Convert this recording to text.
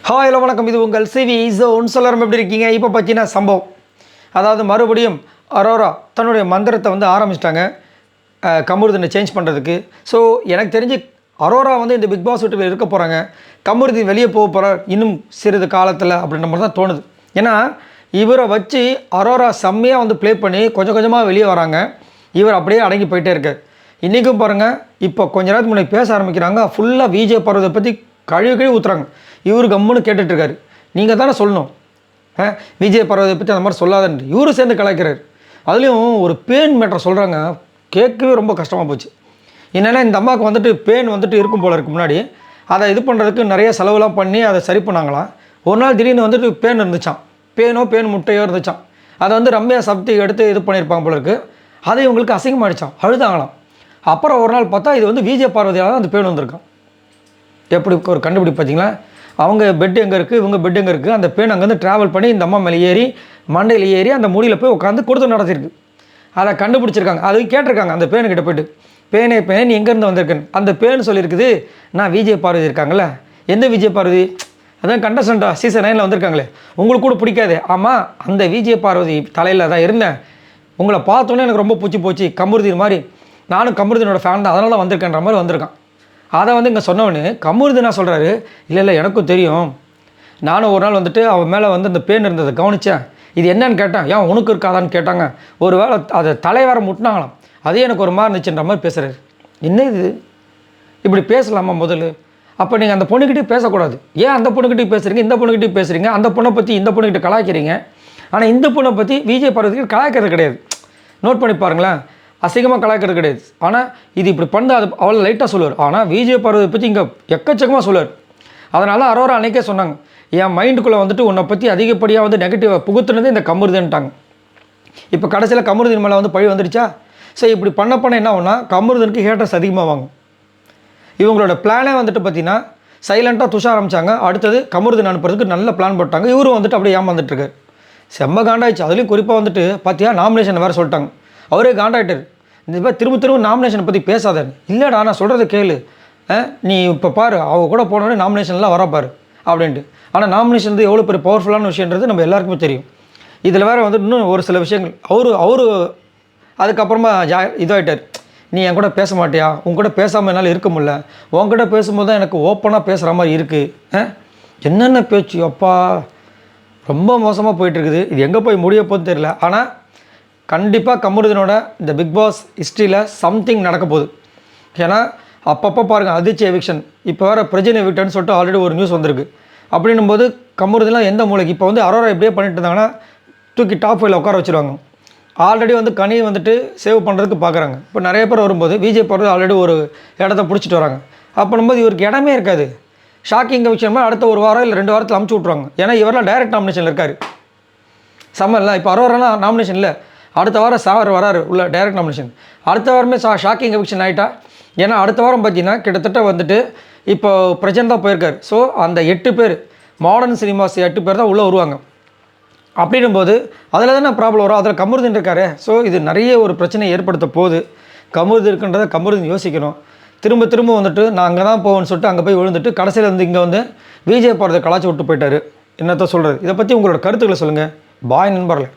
Hi hello வணக்கம். இது உங்கள் சிவி ஜோன். சொல்லரும் எப்படி இருக்கீங்க? இப்போ பார்த்தீங்கன்னா சம்பவம், அதாவது மறுபடியும் அரோரா தன்னுடைய மந்திரத்தை வந்து ஆரம்பிச்சிட்டாங்க கமருதீனை சேஞ்ச் பண்ணுறதுக்கு. ஸோ எனக்கு தெரிஞ்சு அரோரா வந்து இந்த பிக் பாஸ் வீட்டில் இருக்க போகிறாங்க, கமருதீன் வெளியே போக போகிறார் இன்னும் சிறிது காலத்தில் அப்படின்ற மாதிரி தான் தோணுது. ஏன்னா இவரை வச்சு அரோரா செம்மையாக வந்து ப்ளே பண்ணி கொஞ்சம் கொஞ்சமாக வெளியே வராங்க. இவர் அப்படியே அடங்கி போயிட்டே இருக்கார். இன்றைக்கும் பாருங்கள், இப்போ கொஞ்ச நேரத்துக்கு முன்னாடி பேச ஆரம்பிக்கிறாங்க, ஃபுல்லாக விஜய் பர்வதை பற்றி கழுவி ஊற்றுறாங்க. இவர் கம்முன்னு கேட்டுட்ருக்காரு. நீங்கள் தானே சொல்லணும் விஜய் பர்வதை பற்றி அந்த மாதிரி சொல்லாதன்ட்டு. இவரும் சேர்ந்து கலாய்க்கிறார். அதுலேயும் ஒரு பேன் மேட்டரை சொல்கிறாங்க, கேட்கவே ரொம்ப கஷ்டமாக போச்சு. என்னென்னா இந்த அம்மாவுக்கு வந்துட்டு பேன் வந்துட்டு இருக்கும் போல இருக்கு. முன்னாடி அதை இது பண்ணுறதுக்கு நிறைய செலவுலாம் பண்ணி அதை சரி பண்ணாங்களாம். ஒரு நாள் திடீர்னு வந்துட்டு பேன் இருந்துச்சான், பேன் முட்டையோ இருந்துச்சான். அதை வந்து ரம்யா சப்தி எடுத்து இது பண்ணியிருப்பாங்க போல இருக்குது. அதை இவங்களுக்கு அசிங்கமாகிடுச்சான், அழுதாங்களாம். அப்புறம் ஒரு நாள் பார்த்தா இது வந்து விஜய் பார்வதியால் தான் அந்த பேன் வந்திருக்கான். எப்படி ஒரு கண்டுபிடி பார்த்தீங்களா? அவங்க பெட் எங்கே இருக்குது, இவங்க பெட் எங்கே இருக்குது, அந்த பேன் அங்கேருந்து ட்ராவல் பண்ணி இந்த அம்மா மேலே ஏறி மண்டையில் ஏறி அந்த முடியில் போய் உட்காந்து கொடுத்து நடத்திருக்கு. அதை கண்டுபிடிச்சிருக்காங்க. அது கேட்டிருக்காங்க அந்த பேனுக்கிட்ட போய்ட்டு, பேனே நீ எங்கேருந்து வந்திருக்குன்னு. அந்த பேன் சொல்லியிருக்குது, நான் விஜய் பார்வதி இருக்காங்களே. எந்த விஜய் பார்வதி? அதான் கண்டஸ்டண்டா சீசன் 9 வந்திருக்காங்களே, உங்களுக்கு கூட பிடிக்காது. ஆமாம், அந்த விஜய் பார்வதி தலையில் தான் இருந்தேன். உங்களை பார்த்தோன்னே எனக்கு ரொம்ப பிடிச்சி போச்சு, கமருதீன் மாதிரி. நானும் கமருதீனோட ஃபேன் தான், அதனால தான் வந்திருக்கேன்ற மாதிரி வந்திருக்கான். அதை வந்து இங்கே சொன்னவனு கமருதீனா சொல்கிறாரு, இல்லை எனக்கும் தெரியும், நானும் ஒரு நாள் வந்துட்டு அவன் மேலே வந்து அந்த பேன் இருந்ததை கவனித்தேன். இது என்னன்னு கேட்டேன், ஏன் உனக்கு இருக்காதான்னு கேட்டாங்க. ஒரு வேளை அதை தலைவர முட்டினாங்களாம், அதே எனக்கு ஒரு மாதிரி இருந்துச்சுன்ற மாதிரி பேசுகிறாரு. என்ன இது, இப்படி பேசலாமா முதல்ல? அப்போ நீங்கள் அந்த பொண்ணுக்கிட்டே பேசக்கூடாது. ஏன் அந்த பொண்ணுக்கிட்டே பேசுகிறீங்க, இந்த பொண்ணுக்கிட்டே பேசுகிறீங்க? அந்த பொண்ணை பற்றி இந்த பொண்ணுக்கிட்ட கலாய்க்கிறீங்க, ஆனால் இந்த பொண்ணை பற்றி விஜய் பார்வதிக்கு கலாய்க்கிறது கிடையாது. நோட் பண்ணி பாருங்களேன், அசிங்கமாக கலாய்க்கிறது கிடையாது. ஆனால் இது இப்படி பண்ண அது அவ்வளோ லைட்டாக சொல்லுவார். ஆனால் விஜய் பார்வதி பற்றி இங்கே எக்கச்சக்கமாக சொல்லுவார். அதனால அரோரா அன்றைக்கே சொன்னாங்க, என் மைண்டுக்குள்ளே வந்துட்டு உன்னை பற்றி அதிகப்படியாக வந்து நெகட்டிவாக புகுத்துனது இந்த கமருதீன்ட்டாங்க. இப்போ கடைசியில் கமருதீன் மேலே வந்து பழி வந்துடுச்சா? ஸோ இப்படி பண்ண என்ன ஆகுனா, கமருதீனுக்கு ஹேட்டர்ஸ் அதிகமாக வாங்கும். இவங்களோட பிளானே வந்துட்டு பார்த்தீங்கன்னா சைலண்ட்டாக துஷ ஆரம்பித்தாங்க. அடுத்தது கமருதீன் அனுப்புறதுக்கு நல்ல பிளான் போட்டாங்க. இவரும் வந்துட்டு அப்படியே ஏமாந்துட்டுருக்காரு. செம்ம காண்டாயிடுச்சு. அதுலேயும் குறிப்பாக வந்துட்டு பார்த்தியா நாமினேஷன் வேறு சொல்லிட்டாங்க. அவரே காண்டாயிட்டார். இந்த மாதிரி திரும்ப நாமினேஷனை பற்றி பேசாத. இல்லைடா நான் சொல்கிறத கேளு, நீ இப்போ பாரு, அவங்க கூட போனோடனே நாமினேஷன்லாம் வரப்பாரு அப்படின்ட்டு. ஆனால் நாமினேஷன் வந்து எவ்வளோ பெரிய பவர்ஃபுல்லான விஷயன்றது நம்ம எல்லாருக்குமே தெரியும். இதில் வேறு வந்துட்டு இன்னும் ஒரு சில விஷயங்கள் அவரு அதுக்கப்புறமா இதாகிட்டார். நீ என் கூட பேச மாட்டியா, உன் கூட பேசாமல் என்னால் இருக்க முடியல, உன்கிட்ட பேசும்போது தான் எனக்கு ஓப்பனாக பேசுகிற மாதிரி இருக்குது. என்னென்ன பேச்சு அப்பா, ரொம்ப மோசமாக போயிட்டுருக்குது. இது எங்கே போய் முடிய போகுதுன்னு தெரியல. ஆனால் கண்டிப்பாக கமருதீனோட இந்த பிக் பாஸ் ஹிஸ்ட்ரியில் சம்திங் நடக்க போகுது. ஏன்னா அப்பப்போ பாருங்கள், அதிர்ச்சி எவிக்ஷன், இப்போ வேறு பிரஜன் எவிக்டன்னு சொல்லிட்டு ஆல்ரெடி ஒரு நியூஸ் வந்திருக்கு. அப்படின்னும் போது கமருதீன்லாம் எந்த மூலைக்கு இப்போ வந்து அரோரா இப்படியே பண்ணிட்டு இருந்தாங்கன்னா தூக்கி டாப் 5ல் உட்கார வச்சுருவாங்க. ஆல்ரெடி வந்து கனியை வந்துட்டு சேவ் பண்ணுறதுக்கு பார்க்குறாங்க. இப்போ நிறைய பேர் வரும்போது விஜய் போகிறது ஆல்ரெடி ஒரு இடத்த பிடிச்சிட்டு வராங்க. அப்படின்னும்போது இவருக்கு இடமே இருக்காது. ஷாக்கிங் விஷயமா அடுத்த ஒரு வாரம் இல்லை 2 வாரத்தில் அமுச்சு விட்ருவாங்க. ஏன்னா இவரெல்லாம் டைரக்ட் நாமினேஷனில் இருக்கார். சம்மர்லாம் இப்போ அரோராலாம் நாமினேஷன் இல்லை, அடுத்த வாரம் சார் வராரு உள்ள டைரக்ட் நாமினேஷன். அடுத்த வாரமே ஷாக்கிங் எவிக்ஷன் ஆகிட்டா. ஏன்னா அடுத்த வாரம் பார்த்தீங்கன்னா கிட்டத்தட்ட வந்துட்டு இப்போ பிரஜன் தான் போயிருக்கார். ஸோ அந்த 8 பேர் மாடர்ன் சினிமாஸ் 8 பேர் தான் உள்ளே வருவாங்க. அப்படின்னும்போது அதில் தானே ப்ராப்ளம் வரும். அதில் கமருதீன் இருக்காரு. ஸோ இது நிறைய ஒரு பிரச்சனை ஏற்படுத்த போகுது. கமருதீன் இருக்குன்றதை கமருதீன் யோசிக்கணும். திரும்ப வந்துட்டு நான் அங்கே தான் போவேன்னு சொல்லிட்டு அங்கே போய் விழுந்துட்டு கடைசியில் வந்து இங்கே வந்து விஜய் போகிறத கலாச்சி விட்டு போயிட்டார். என்னத்த சொல்கிறது? இதை பற்றி உங்களோட கருத்துக்களை சொல்லுங்கள். பாய் நண்பர்களே.